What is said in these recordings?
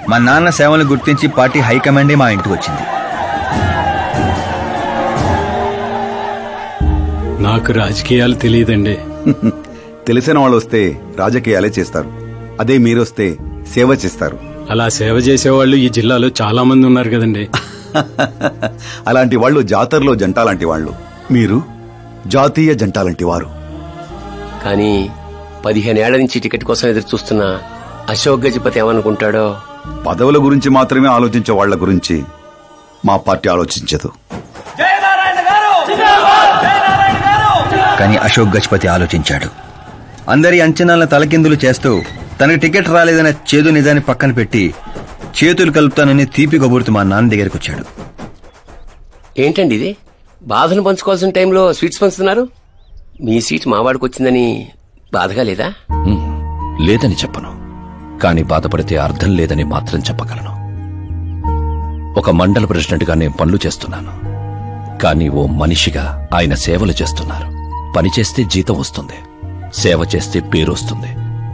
మా నాన్న సేవలు గుర్తించి పార్టీ హైకమాండే మా ఇంటికి వచ్చింది. నాకు రాజకీయాలు తెలియదండి. తెలిసిన వాళ్ళు వస్తే రాజకీయాలే చేస్తారు, అదే మీరొస్తే సేవ చేస్తారు. అలా సేవ చేసేవాళ్ళు ఈ జిల్లాలో చాలా మంది ఉన్నారు కదండి. అలాంటి వాళ్ళు జాతరలో జంటాలాంటి వాళ్ళు, మీరు జాతీయ జంటాలాంటి వారు. కానీ 15 ఏళ్ల నుంచి టికెట్ కోసం ఎదురు చూస్తున్న అశోక్ గజపతి ఏమనుకుంటాడో. పదవుల గురించి మాత్రమే ఆలోచించే వాళ్ల గురించి మా పార్టీ ఆలోచించదు. కానీ అశోక్ గజపతి ఆలోచించాడు. అందరి అంచనాలను తలకిందులు చేస్తూ తనకు టికెట్ రాలేదనే చేదు నిజాన్ని పక్కన పెట్టి చేతులు కలుపుతానని తీపి కబురుతూ మా నాన్న దగ్గరికి వచ్చాడు. ఏంటండి ఇది? బాధను పంచుకోవాల్సిన టైంలో స్వీట్స్ పంచుతున్నారు. మీ సీట్ మావాడికి వచ్చిందని బాధగా లేదా? లేదని చెప్పను, కానీ బాధపడితే అర్థం లేదని మాత్రం చెప్పగలను. ఒక మండల ప్రెసిడెంట్గా నేను పనులు చేస్తున్నాను, కానీ ఓ మనిషిగా ఆయన సేవలు చేస్తున్నారు. పని చేస్తే జీతం వస్తుంది, సేవ చేస్తే పేరు వస్తుంది.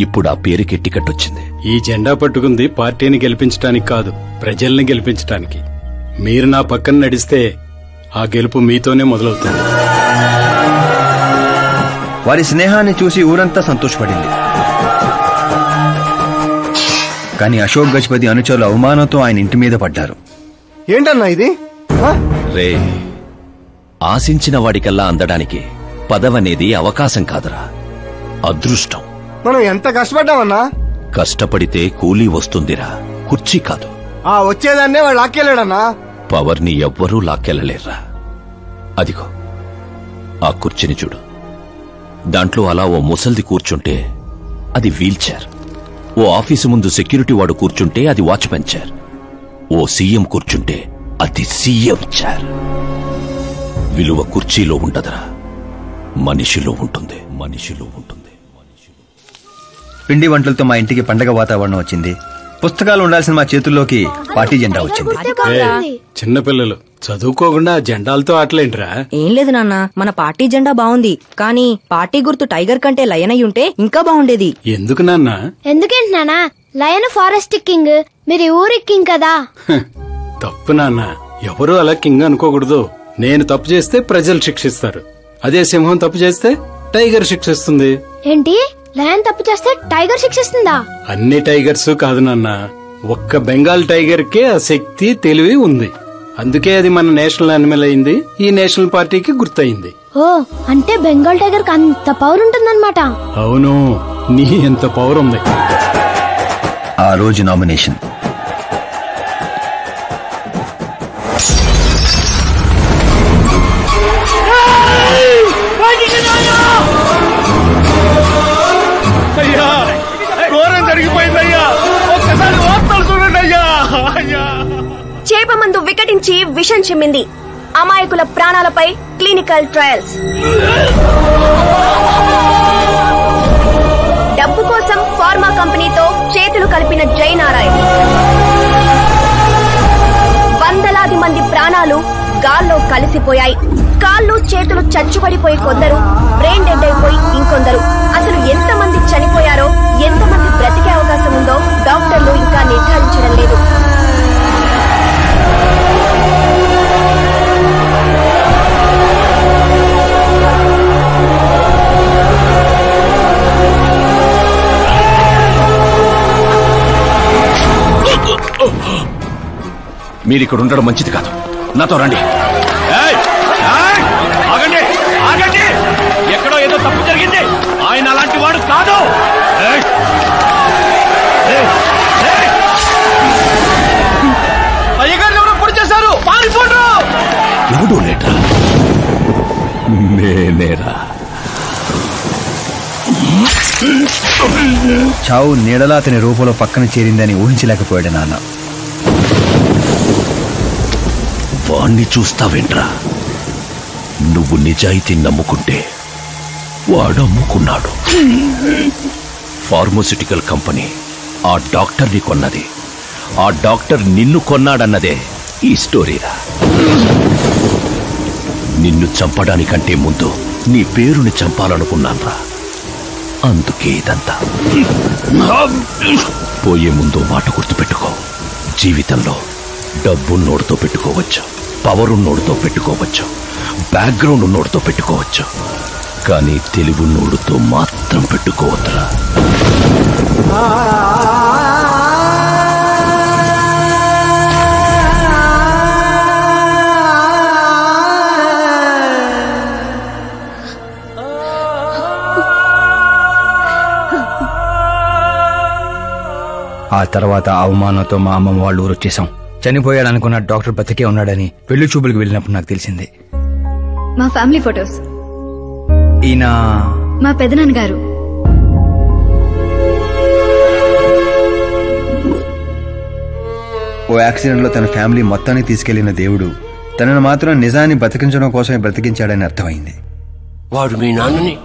ఇప్పుడు ఆ పేరుకి టికెట్ వచ్చింది. ఈ జెండా పట్టుకుంది పార్టీని గెలిపించడానికి కాదు, ప్రజల్ని గెలిపించడానికి. మీరు నా పక్కన నడిస్తే ఆ గెలుపు మీతోనే మొదలవుతుంది. వారి స్నేహాన్ని చూసి ఊరంతా సంతోషపడింది. కానీ అశోక్ గజపతి అనుచరులు అవమానంతో ఆయన ఇంటి మీద పడ్డారు. ఏంటన్నా ఇది? రే, ఆశించిన వాడికల్లా అందడానికి పదవనేది అవకాశం కాదురా, అదృష్టం. మనం ఎంత కష్టపడ్డామన్నా? కష్టపడితే కూలీ వస్తుందిరా, కుర్చీ కాదు. ఆ వచ్చేదాన్నే వాడు లాక్కెళ్ళాడన్నా. పవర్ని ఎవ్వరూ లాక్కెళ్ళలేర్రా. అదిగో ఆ కుర్చీని చూడు, దాంట్లో అలా ఓ ముసల్ది కూర్చుంటే అది వీల్ చైర్. ఓ ఆఫీసు ముందు సెక్యూరిటీ వాడు కూర్చుంటే అది వాచ్మెన్ చైర్. ఓ సీఎం కూర్చుంటే అది సీఎం చైర్. విలువ కుర్చీలో ఉండదురా, మనిషిలో ఉంటుంది. మనిషిలో ఉంటుంది. పిండి వంటలతో మా ఇంటికి పండగ వాతావరణం వచ్చింది. పుస్తకాలు ఉండాల్సిన మా చేతుల్లోకి పార్టీ జెండా వచ్చింది. చిన్నపిల్లలు చదువుకోకుండా జెండాలతో ఆటలేంట్రా? ఏం లేదు నాన్న, మన పార్టీ జెండా బాగుంది, కానీ పార్టీ గుర్తు టైగర్ కంటే లయన్ అయి ఉంటే ఇంకా బాగుండేది. ఎందుకు నాన్న? ఎందుకేంటి నాన్న? లయన్ ఫారెస్ట్ కింగ్, మీరు ఊరి కింగ్ కదా. తప్పు నాన్న, ఎవరు అలా కింగ్ అనుకోకూడదు. నేను తప్పు చేస్తే ప్రజలు శిక్షిస్తారు, అదే సింహం తప్పు చేస్తే టైగర్ శిక్షిస్తుంది. ఏంటి? లయన్ తప్పు చేస్తే టైగర్ శిక్షిస్తుందా? అన్ని టైగర్స్ కాదు నాన్న, ఒక్క బెంగాల్ టైగర్ కే ఆ శక్తి తెలివి ఉంది. అందుకే అది మన నేషనల్ యానిమల్ అయింది, ఈ నేషనల్ పార్టీకి గుర్తయింది. ఓ, అంటే బెంగాల్ టైగర్ కి అంత పవర్ ఉంటుందన్నమాట. అవును, నీ ఎంత పవర్ ఉంది. ఆ రోజు నామినేషన్. చేప మందు వికటించి విషం చిమ్మింది. అమాయకుల ప్రాణాలపై క్లినికల్ ట్రయల్స్. డబ్బు కోసం ఫార్మా కంపెనీతో చేతులు కలిపిన జయనారాయణ. వందలాది మంది ప్రాణాలు గాల్లో కలిసిపోయాయి. కాళ్ళు చేతులు చచ్చుబడిపోయి కొందరు, బ్రెయిన్ డెడ్ అయిపోయి ఇంకొందరు. అసలు ఎంతమంది చనిపోయారో, ఎంతమంది బ్రతికే అవకాశం ఉందో డాక్టర్లు ఇంకా నిర్ధారించడం లేదు. మీరిక్కడ ఉండడం మంచిది కాదు, నాతో రండి. ఆగండి, ఆగండి, ఎక్కడో ఏదో తప్పు జరిగింది. ఆయన అలాంటి వాడు కాదు. అయ్యగారు ఎవరో పొడి చేశారు, పారిపోండి. ఎవడో లేటా? నేనేరా. చావు నీడలా అతని రూపంలో పక్కన చేరిందని ఊహించలేకపోయాడు నాన్న. వాణ్ణి చూస్తావేంట్రా? నువ్వు నిజాయితీ నమ్ముకుంటే వాడు అమ్ముకున్నాడు. ఫార్మాస్యూటికల్ కంపెనీ ఆ డాక్టర్ని కొన్నది, ఆ డాక్టర్ నిన్ను కొన్నాడన్నదే ఈ స్టోరీరా. నిన్ను చంపడానికంటే ముందు నీ పేరుని చంపాలనుకున్నాన్రా. అందుకే ఇదంతా. పోయే ముందు మాట గుర్తుపెట్టుకో, జీవితంలో డబ్బున్నోడితో పెట్టుకోవచ్చు, పవర్ ఉన్నోడితో పెట్టుకోవచ్చు, బ్యాక్గ్రౌండ్ ఉన్నోడితో పెట్టుకోవచ్చు, కానీ తెలివున్నోడితో మాత్రం పెట్టుకోవద్దురా. ఆ తర్వాత అవమానంతో మా అమ్మమ్మ వాళ్ళు ఊరు వచ్చేసాం. చనిపోయాడనుకున్న డాక్టర్ బతికే ఉన్నాడని పెళ్లి చూపులకు వెళ్ళినప్పుడు నాకు తెలిసింది. మా ఫ్యామిలీ ఫొటోస్. ఈయన మా పెదనాన్నగారు. ఓ యాక్సిడెంట్ లో తన ఫ్యామిలీ మొత్తాన్ని తీసుకెళ్లిన దేవుడు తనను మాత్రం నిజాన్ని బతికించడం కోసమే బ్రతికించాడని అర్థమైంది. వాడు మీ నాన్నని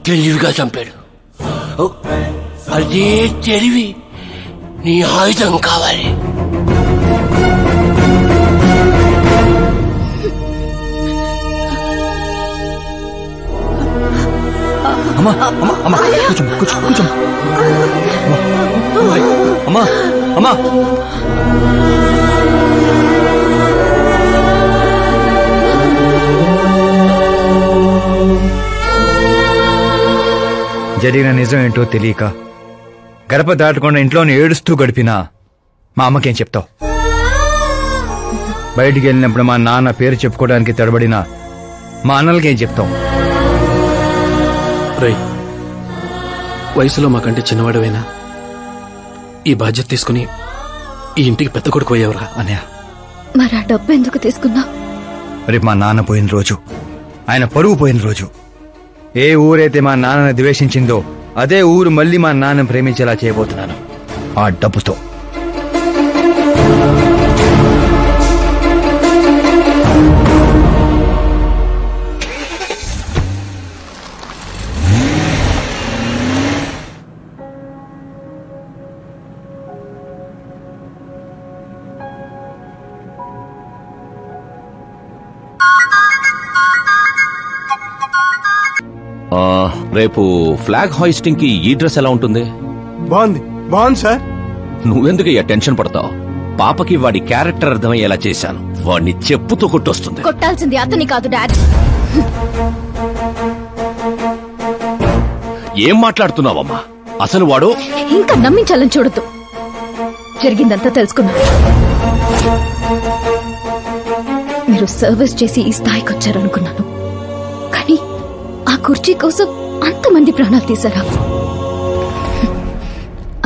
తెలివిగా చంపాడు. అదే తెలివి నీ ఆయుధం కావాలి. అమ్మా అమ్మా అమ్మా కూర్చో కూర్చో కూర్చో. అమ్మా అమ్మా జరిగిన నిజం ఏంటో తెలియక గడప దాటకుండా ఇంట్లోనే ఏడుస్తూ గడిపినా మా అమ్మకేం చెప్తావు? బయటికి వెళ్ళినప్పుడు మా నాన్న పేరు చెప్పుకోవడానికి తడబడినా మా అన్నలకేం చెప్తాం? రై, వయసులో మాకంటే చిన్నవాడవేనా? ఈ బాధ్యత తీసుకుని ఈ ఇంటికి పెద్ద కొడుకు అయ్యేవరా? అన్నయ్య, మరి ఆ డబ్బు ఎందుకు తీసుకున్నా? రేపు మా నాన్న పోయిన రోజు, ఆయన పరువు పోయిన రోజు, ఏ ఊరైతే మా నాన్నని ద్వేషించిందో అదే ఊరు మళ్ళీ మా నాన్న ప్రేమించేలా చేయబోతున్నాను ఆ డబ్బుతో. రేపు ఫ్లాగ్ హాయిస్టింగ్ కి ఈ డ్రెస్ ఎలా ఉంటుంది? బాగుంది బాగుంది సార్. నువ్వెందుకు టెన్షన్ పడతావు? పాపకి వాడి క్యారెక్టర్ అర్థమయ్యేలా చేశాను. వాడిని చెప్పుతో కొట్టొస్తుంది. కొట్టాల్సింది అతని కాదు డాడ్. ఏం మాట్లాడుతున్నావమ్మా? అసలు వాడు ఇంకా నమ్మించాలని చూడద్దు. జరిగిందంతా తెలుసుకున్నా. మీరు సర్వీస్ చేసి ఈ స్థాయికి వచ్చారనుకున్నాను, కానీ ఆ కుర్చీ కోసం అంతమంది ప్రాణాలు తీశారా?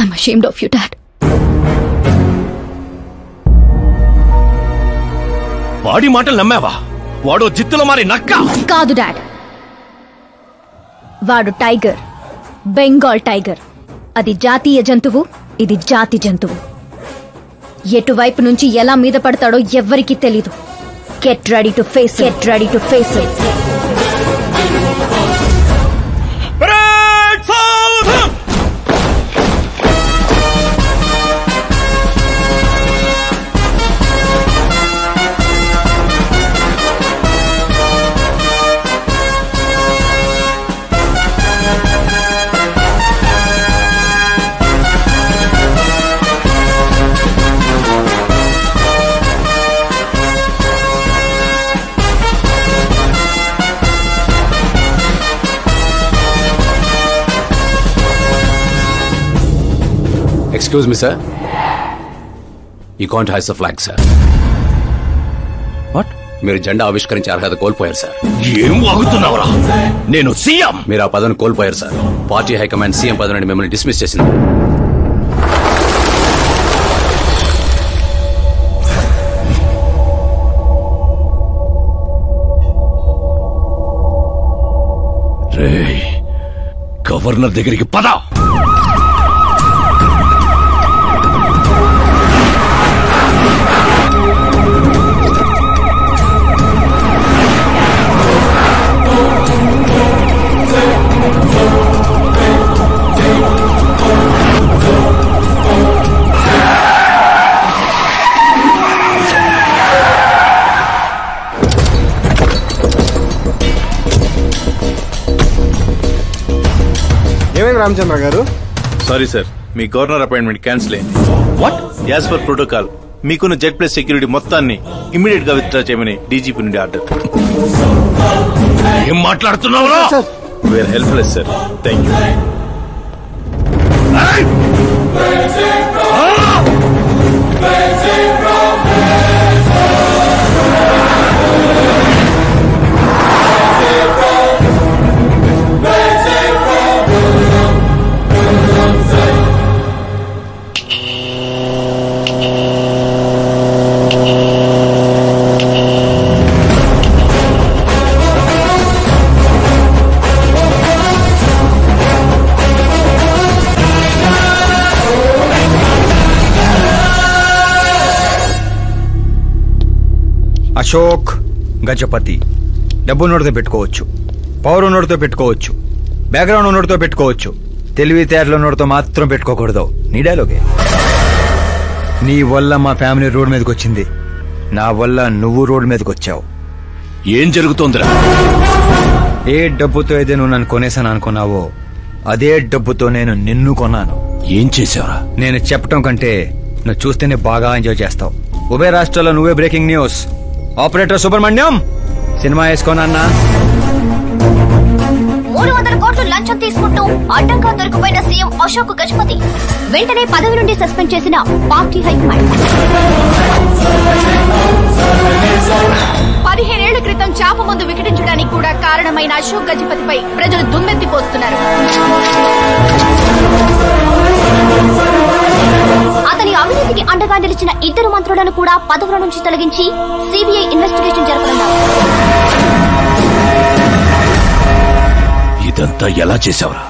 I'm ashamed of you dad. వాడి మాటలు నమ్మావా? వాడు జిత్తులో మారి నక్క కాదు డాడ్. వాడు టైగర్, బెంగాల్ టైగర్. అది జాతీయ జంతువు, ఇది జాతి జంతువు. ఎటువైపు నుంచి ఎలా మీద పడతాడో ఎవ్వరికీ తెలీదు. Get ready to face, get ready to face it. Excuse me, sir. You can't hoist the flag, sir. What? మీరు జెండా ఆవిష్కరించే అర్హత కోల్పోయారు సార్. ఏం వాగుతున్నావురా? నేను సీఎం. మీరు ఆ పదవిని కోల్పోయారు సార్. పార్టీ హైకమాండ్ సీఎం పదవి నుండి మిమ్మల్ని డిస్మిస్ చేసింది. రేయ్, గవర్నర్ దగ్గరికి పద. చెప్పండి రామచంద్ర గారు. సారీ సార్, మీ గవర్నర్ అపాయింట్మెంట్ క్యాన్సిల్ అయింది. వాట్? యాజ్ పర్ ప్రోటోకాల్ మీకున్న జెడ్ ప్లస్ సెక్యూరిటీ మొత్తాన్ని ఇమ్మీడియట్ గా విత్డ్రా చేయమని డీజీపీ నుండి ఆర్డర్. ఏం మాట్లాడుతున్నావు? We are helpless sir. Thank you. Ashok Gajapathi. డబ్బు నోటితో పెట్టుకోవచ్చు, పవర్ నోటితో పెట్టుకోవచ్చు, బ్యాక్గ్రౌండ్ నోటితో పెట్టుకోవచ్చు, తెలివితేటల నోటితో మాత్రం పెట్టుకోకూడదు. నీ డైలాగే. నీ వల్ల మా ఫ్యామిలీ రోడ్ మీదకి వచ్చింది, నా వల్ల నువ్వు రోడ్ మీదకి వచ్చావు. ఏం జరుగుతోందిరా? ఏ డబ్బుతో అయితే నువ్వు నన్ను కొనేసాను అనుకున్నావో అదే డబ్బుతో నేను నిన్ను కొన్నాను. ఏం చేసావురా? నేను చెప్పటం కంటే నువ్వు చూస్తేనే బాగా ఎంజాయ్ చేస్తావు. ఉభయ రాష్ట్రాల్లో నువ్వే breaking news. Operator Subrahmanyam, cinema వేసుకోనన్నా. 300 కోట్లు లంచం తీసుకుంటూ అడ్డంగా దొరికిపోయిన సీఎం అశోక్ గజపతి వెంటనే పదవి నుండి సస్పెండ్ చేసిన పార్టీ హైకమాండ్. 15 ఏళ్ల క్రితం చాప ముందు వికటించడానికి కూడా కారణమైన అశోక్ గజపతిపై ప్రజలు దుమ్మెత్తిపోస్తున్నారు. అతని అవినీతికి అండగా నిలిచిన 2 మంత్రులను కూడా పదవుల నుంచి తొలగించి సిబిఐ ఇన్వెస్టిగేషన్ జరపనున్నారు. ఇదంతా ఎలా చేశావురా?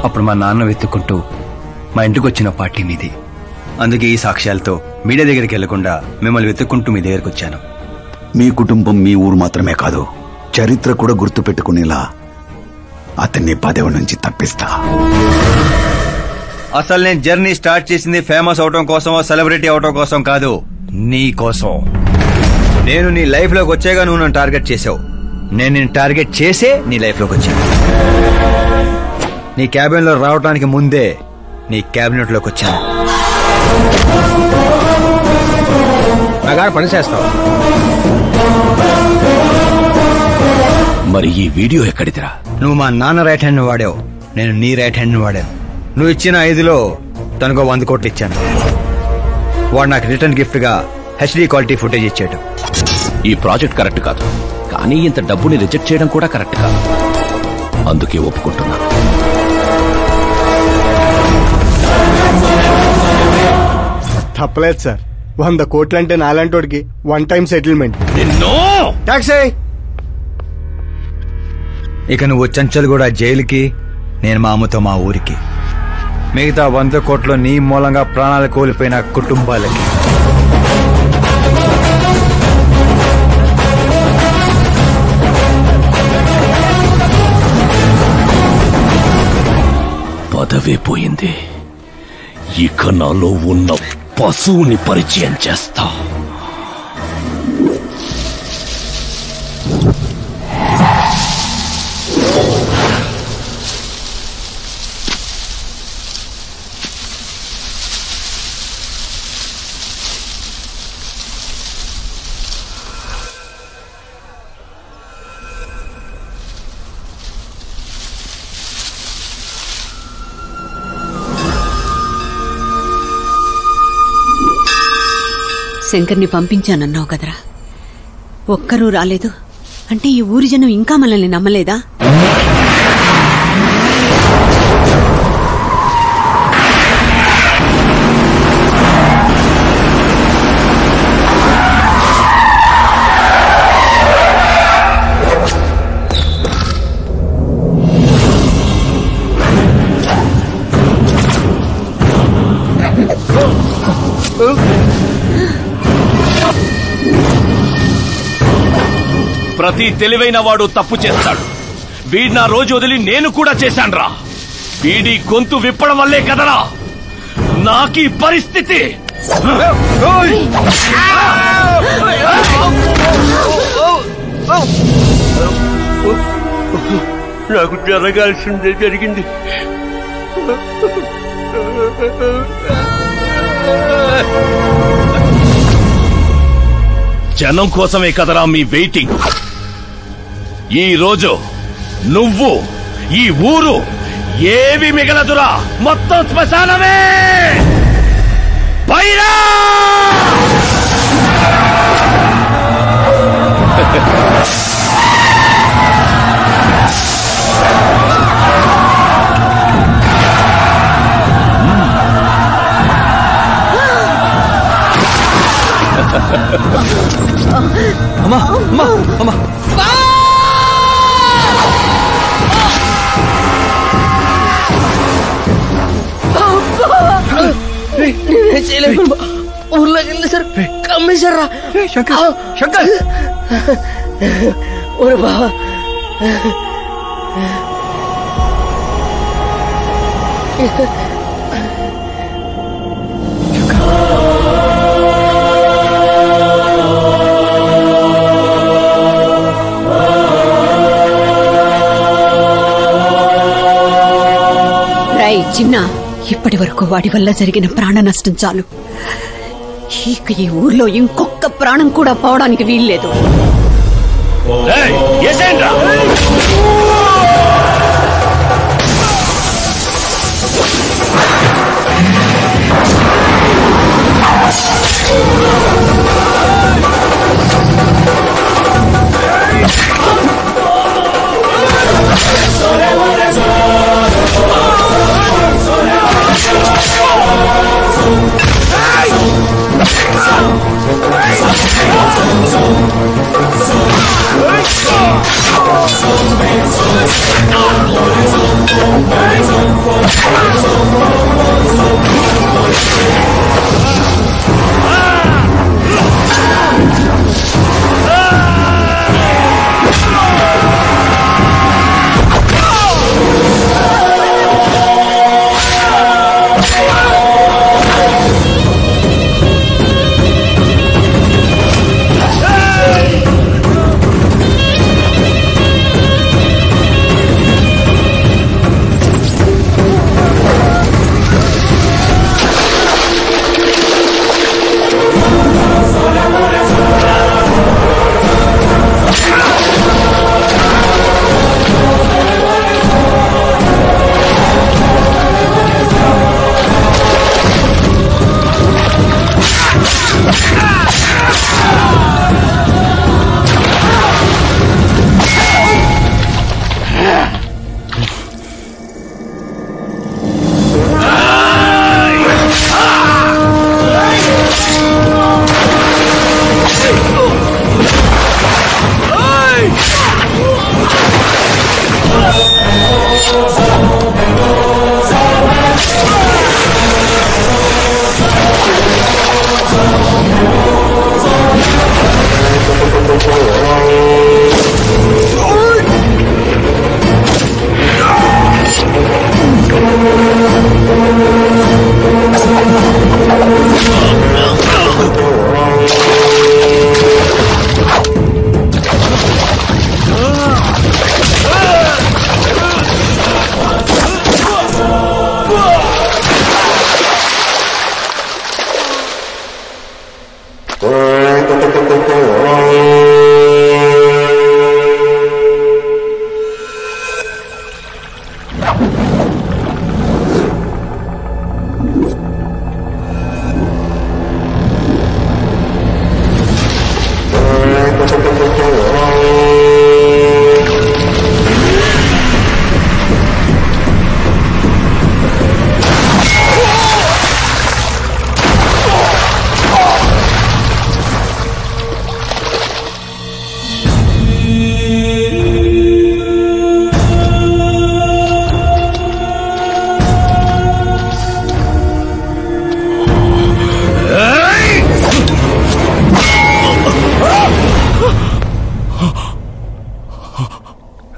అప్పుడు మా నాన్న వెతుక్కుంటూ మా ఇంటికి వచ్చిన పార్టీ మీది. అందుకే ఈ సాక్ష్యాలతో మీడియా దగ్గరికి వెళ్లకుండా మిమ్మల్ని వెతుక్కుంటూ మీ దగ్గరకు వచ్చాను. మీ కుటుంబం, మీ ఊరు మాత్రమే కాదు, చరిత్ర కూడా గుర్తు పెట్టుకునేలా అతన్ని పదవి నుంచి తప్పిస్తా. అసలు నేను జర్నీ స్టార్ట్ చేసింది ఫేమస్ అవటం కోసమో సెలబ్రిటీ అవటం కోసం కాదు, నీ కోసం. నేను నీ లైఫ్ లోకి వచ్చాగా నువ్వు నన్ను టార్గెట్ చేసావు. నేను నిన్ను టార్గెట్ చేసే నీ లైఫ్ లోకి వచ్చాను. నీ క్యాబిన్ లో రావడానికి ముందే నీ క్యాబినెట్ లోకి వచ్చాను. నాగా పని చేస్తావు. మరి ఈ వీడియో ఎక్కడిదిరా? నువ్వు మా నాన్న రైట్ హ్యాండ్ వాడావు, నేను నీ రైట్ హ్యాండ్ వాడాను. నువ్వు ఇచ్చిన 5లో తనకు 100 కోట్లు ఇచ్చాను. వాడు నాకు రిటర్న్ గిఫ్ట్ గా హెచ్డీ క్వాలిటీ ఫుటేజ్ ఇచ్చాడు. ఈ ప్రాజెక్ట్ కరెక్ట్ కాదు, కానీ ఇంత డబ్బుని రిజెక్ట్ చేయడం కూడా కరెక్ట్ కాదు. అందుకే ఒప్పుకుంటున్నా. తప్పలేదు సార్. 100 కోట్లంటే నాలాంటోడికి 1 time settlement. టాక్సీ. ఇక నువ్వు చంచల్ కూడా జైలుకి, నేను మా అమ్మతో మా ఊరికి. మిగతా 100 కోట్లు నీ మూలంగా ప్రాణాలు కోల్పోయిన కుటుంబాలకి. పదవే పోయింది, ఇక నాలో ఉన్న పశువుని పరిచయం చేస్తా. శంకర్ని పంపించానన్నావు కదరా, ఒక్కరూ రాలేదు అంటే ఈ ఊరి జనం ఇంకా మనల్ని నమ్మలేదా? ప్రతి తెలివైన వాడు తప్పు చేస్తాడు. వీడి నా రోజు వదిలి నేను కూడా చేశాన్రా. వీడి గొంతు విప్పడం వల్లే కదరా నాకీ పరిస్థితి. నాకు జరగాల్సిందే జరిగింది. జనం కోసమే కదరా మీ వెయిటింగ్. ఈ రోజు నువ్వు ఈ ఊరు ఏవి మిగలదురా, మొత్తం శ్మశానమే. పైరా అమ్మా అమ్మా అమ్మా నేనే చేయలేదు. ఊర్లోకి వెళ్ళేసారు, కమ్మేశారా? శంకర్ శంకర్ ఓరే బావా, రై చిన్న, ఇప్పటి వరకు వాడి వల్ల జరిగిన ప్రాణ నష్టం చాలు. ఇక ఈ ఊర్లో ఇంకొక ప్రాణం కూడా పోవడానికి వీల్లేదు.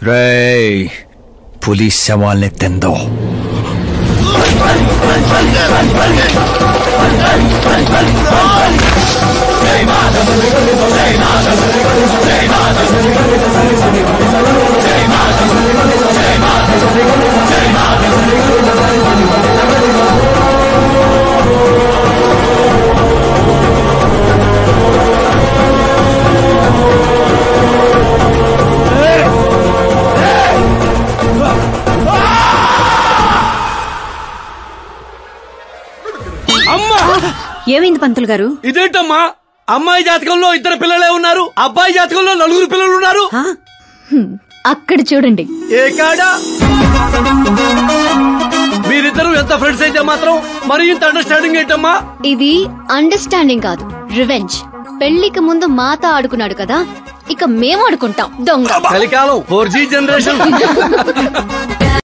రేయ్, పులిస్ శవాల్ని తిందో. జై మాధవ ఏమైంది పంతులు గారు? ఇదేంటమ్మా, అమ్మాయి జాతకంలో 2 పిల్లలే ఉన్నారు, అబ్బాయి జాతకంలో 4 పిల్లలు ఉన్నారు. అక్కడ చూడండి. ఏ కాడా మీరిద్దరు ఎంత ఫ్రెండ్స్ అయితే మాత్రం మరి ఇంత అండర్స్టాండింగ్ ఏంటమ్మా? ఇది అండర్స్టాండింగ్ కాదు, రివెంజ్. పెళ్లికి ముందు మాత ఆడుకున్నాడు కదా, ఇక మేము ఆడుకుంటాం దొంగ. కలికాలం 4G జనరేషన్.